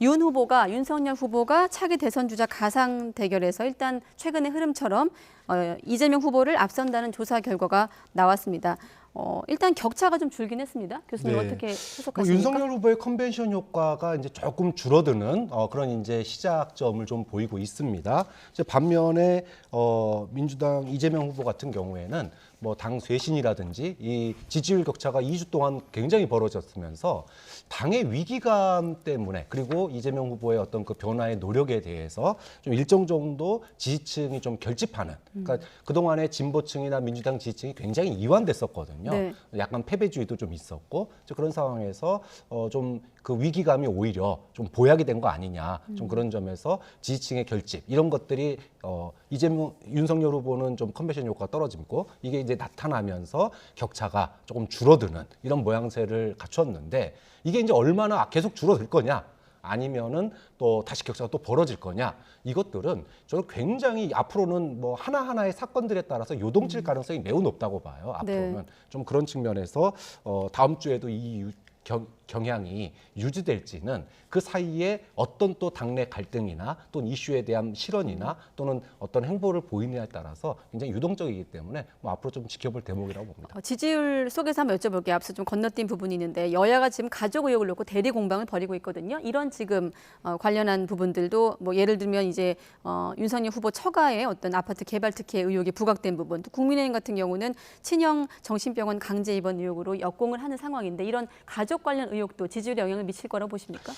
윤석열 후보가 차기 대선 주자 가상 대결에서 일단 최근의 흐름처럼 이재명 후보를 앞선다는 조사 결과가 나왔습니다. 일단 격차가 좀 줄긴 했습니다. 교수님 네. 어떻게 해석하십니까? 윤석열 후보의 컨벤션 효과가 이제 조금 줄어드는 그런 이제 시작점을 좀 보이고 있습니다. 이제 반면에 민주당 이재명 후보 같은 경우에는 뭐 당 쇄신이라든지 이 지지율 격차가 2주 동안 굉장히 벌어졌으면서 당의 위기감 때문에 그리고 이재명 후보의 어떤 그 변화의 노력에 대해서 좀 일정 정도 지지층이 좀 결집하는 그러니까 그동안에 진보층이나 민주당 지지층이 굉장히 이완됐었거든요. 네. 약간 패배주의도 좀 있었고 그런 상황에서 좀 그 위기감이 오히려 좀 보약이 된 거 아니냐 좀 그런 점에서 지지층의 결집 이런 것들이 윤석열 후보는 좀 컨벤션 효과가 떨어지고 이게 이제 나타나면서 격차가 조금 줄어드는 이런 모양새를 갖췄는데 이게 이제 얼마나 계속 줄어들 거냐 아니면은 또 다시 격차가 또 벌어질 거냐 이것들은 저는 굉장히 앞으로는 뭐 하나하나의 사건들에 따라서 요동칠 가능성이 매우 높다고 봐요. 앞으로는 네. 좀 그런 측면에서 다음 주에도 이 경향이 유지될지는 그 사이에 어떤 또 당내 갈등이나 또는 이슈에 대한 실언이나 또는 어떤 행보를 보이느냐에 따라서 굉장히 유동적이기 때문에 뭐 앞으로 좀 지켜볼 대목이라고 봅니다. 지지율 속에서 한번 여쭤볼게요. 앞서 좀 건너뛴 부분이 있는데 여야가 지금 가족 의혹을 놓고 대리 공방을 벌이고 있거든요. 이런 지금 관련한 부분들도 뭐 예를 들면 이제 윤석열 후보 처가의 어떤 아파트 개발 특혜 의혹이 부각된 부분, 또 국민의힘 같은 경우는 친형 정신병원 강제 입원 의혹으로 역공을 하는 상황인데 이런 가족 관련 의혹도 지지율에 영향을 미칠 거라고 보십니까?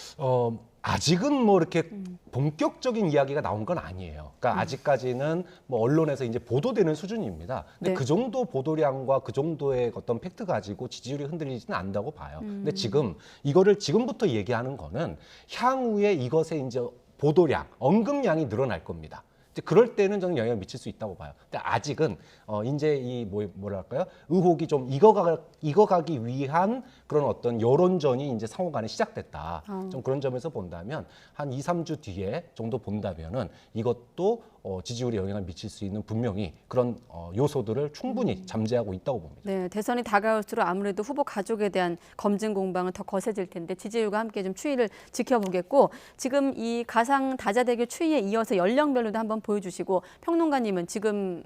아직은 뭐 이렇게 본격적인 이야기가 나온 건 아니에요. 그러니까 아직까지는 뭐 언론에서 이제 보도되는 수준입니다. 근데 네. 그 정도 보도량과 그 정도의 어떤 팩트 가지고 지지율이 흔들리지는 않는다고 봐요. 근데 지금 이거를 지금부터 얘기하는 거는 향후에 이것의 이제 보도량, 언급량이 늘어날 겁니다. 이제 그럴 때는 저는 영향을 미칠 수 있다고 봐요. 근데 아직은 이제 이 뭐랄까요? 의혹이 좀 익어가기 위한 그런 어떤 여론전이 이제 상호간에 시작됐다. 좀 그런 점에서 본다면 한 2, 3주 뒤에 정도 본다면은 이것도 지지율에 영향을 미칠 수 있는 분명히 그런 요소들을 충분히 잠재하고 있다고 봅니다. 네, 대선이 다가올수록 아무래도 후보 가족에 대한 검증 공방은 더 거세질 텐데 지지율과 함께 좀 추이를 지켜보겠고 지금 이 가상 다자 대결 추이에 이어서 연령별로도 한번 보여주시고 평론가님은 지금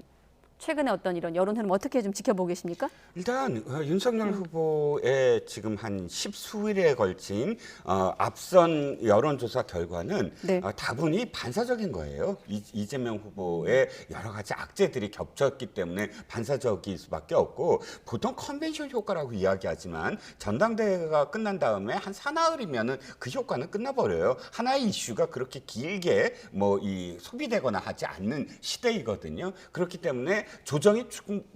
최근에 어떤 이런 여론 흐름 어떻게 좀 지켜보고 계십니까? 일단 윤석열 후보의 지금 한 십수일에 걸친 앞선 여론조사 결과는 네. 다분히 반사적인 거예요. 이재명 후보의 여러 가지 악재들이 겹쳤기 때문에 반사적일 수밖에 없고 보통 컨벤션 효과라고 이야기하지만 전당대회가 끝난 다음에 한 사나흘이면은 그 효과는 끝나버려요. 하나의 이슈가 그렇게 길게 뭐 이 소비되거나 하지 않는 시대이거든요. 그렇기 때문에 조정이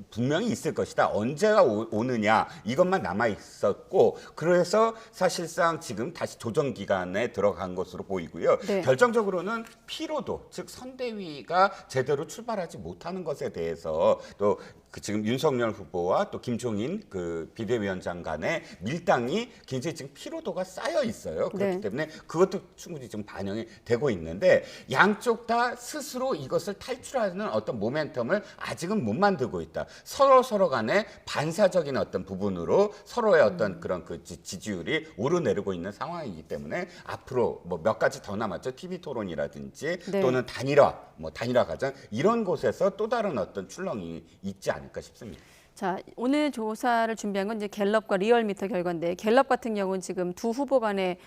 분명히 있을 것이다. 언제가 오느냐 이것만 남아 있었고 그래서 사실상 지금 다시 조정 기간에 들어간 것으로 보이고요. 네. 결정적으로는 피로도 즉 선대위가 제대로 출발하지 못하는 것에 대해서 또 지금 윤석열 후보와 또 김종인 그 비대위원장 간의 밀당이 굉장히 지금 피로도가 쌓여 있어요. 그렇기 네. 때문에 그것도 충분히 지금 반영이 되고 있는데 양쪽 다 스스로 이것을 탈출하는 어떤 모멘텀을 아직은 못 만들고 있다. 서로 간에 반사적인 어떤 부분으로 서로의 어떤 그런 그 지지율이 오르내리고 있는 상황이기 때문에 앞으로 뭐 몇 가지 더 남았죠. TV 토론이라든지 네. 또는 단일화 과정 이런 곳에서 또 다른 어떤 출렁이 있지 않을까 싶습니다. 자, 오늘 조사를 준비한 건 이제 갤럽과 리얼미터 결과인데 갤럽 같은 경우는 지금 두 후보 간의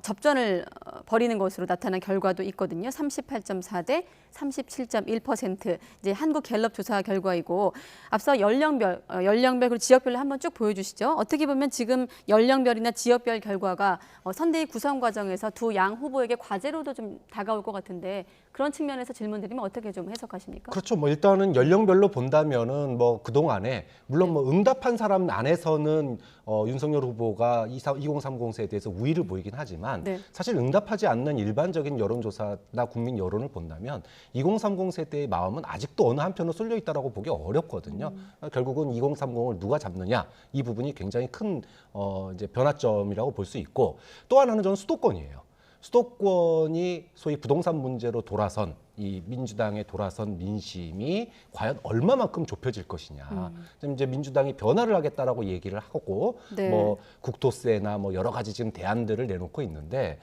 접전을 벌이는 것으로 나타난 결과도 있거든요. 38.4 대 37.1% 이제 한국 갤럽 조사 결과이고 앞서 연령별 그리고 지역별로 한번 쭉 보여주시죠. 어떻게 보면 지금 연령별이나 지역별 결과가 선대위 구성 과정에서 두 양 후보에게 과제로도 좀 다가올 것 같은데 그런 측면에서 질문드리면 어떻게 좀 해석하십니까? 그렇죠. 뭐 일단은 연령별로 본다면은 뭐 그동안에 물론 뭐 응답한 사람 안에서는 윤석열 후보가 2030 세대에서 우위를 보이긴 하지만 네. 사실 응답하지 않는 일반적인 여론조사나 국민 여론을 본다면 2030 세대의 마음은 아직도 어느 한편으로 쏠려 있다라고 보기 어렵거든요. 결국은 2030을 누가 잡느냐 이 부분이 굉장히 큰 이제 변화점이라고 볼 수 있고 또 하나는 저는 수도권이에요. 수도권이 소위 부동산 문제로 돌아선 이 민주당의 돌아선 민심이 과연 얼마만큼 좁혀질 것이냐. 지금 이제 민주당이 변화를 하겠다라고 얘기를 하고 네. 뭐 국토세나 뭐 여러 가지 지금 대안들을 내놓고 있는데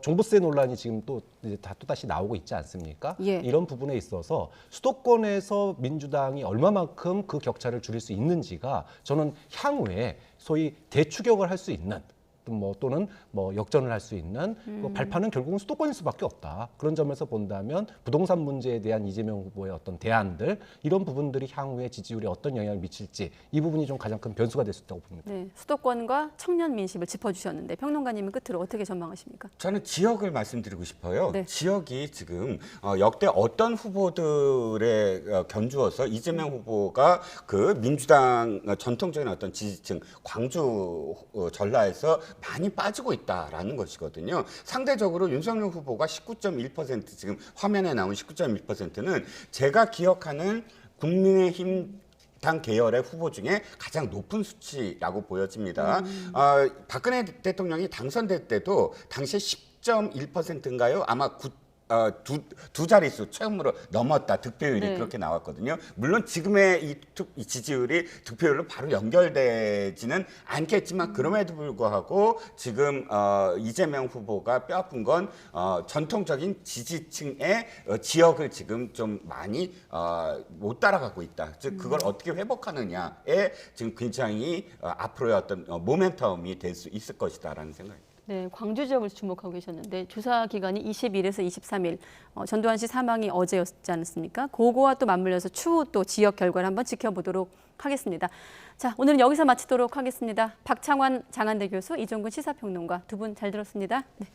종부세 논란이 지금 또 이제 또다시 나오고 있지 않습니까? 예. 이런 부분에 있어서 수도권에서 민주당이 얼마만큼 그 격차를 줄일 수 있는지가 저는 향후에 소위 대추격을 할 수 있는 또는 역전을 할 수 있는 그 발판은 결국은 수도권일 수밖에 없다. 그런 점에서 본다면 부동산 문제에 대한 이재명 후보의 어떤 대안들 이런 부분들이 향후에 지지율에 어떤 영향을 미칠지 이 부분이 좀 가장 큰 변수가 될 수 있다고 봅니다. 네, 수도권과 청년 민심을 짚어주셨는데 평론가님은 끝으로 어떻게 전망하십니까? 저는 지역을 말씀드리고 싶어요. 네. 지역이 지금 역대 어떤 후보들에 견주어서 이재명 후보가 그 민주당 전통적인 어떤 지지층 광주 전라에서 많이 빠지고 있다라는 것이거든요. 상대적으로 윤석열 후보가 19.1% 지금 화면에 나온 19.1%는 제가 기억하는 국민의힘 당 계열의 후보 중에 가장 높은 수치라고 보여집니다. 박근혜 대통령이 당선될 때도 당시에 10.1%인가요? 아마 두 자릿수 처음으로 넘었다. 득표율이 네. 그렇게 나왔거든요. 물론 지금의 이 지지율이 득표율로 바로 연결되지는 않겠지만 그럼에도 불구하고 지금 이재명 후보가 뼈아픈 건 전통적인 지지층의 지역을 지금 좀 많이 못 따라가고 있다. 즉 그걸 어떻게 회복하느냐에 지금 굉장히 앞으로의 어떤 모멘텀이 될 수 있을 것이다라는 생각입니다. 네, 광주 지역을 주목하고 계셨는데 조사 기간이 20일에서 23일, 전두환 씨 사망이 어제였지 않습니까? 그거와 또 맞물려서 추후 또 지역 결과를 한번 지켜보도록 하겠습니다. 자, 오늘은 여기서 마치도록 하겠습니다. 박창환 장한대 교수, 이종근 시사평론가 두 분 잘 들었습니다. 네.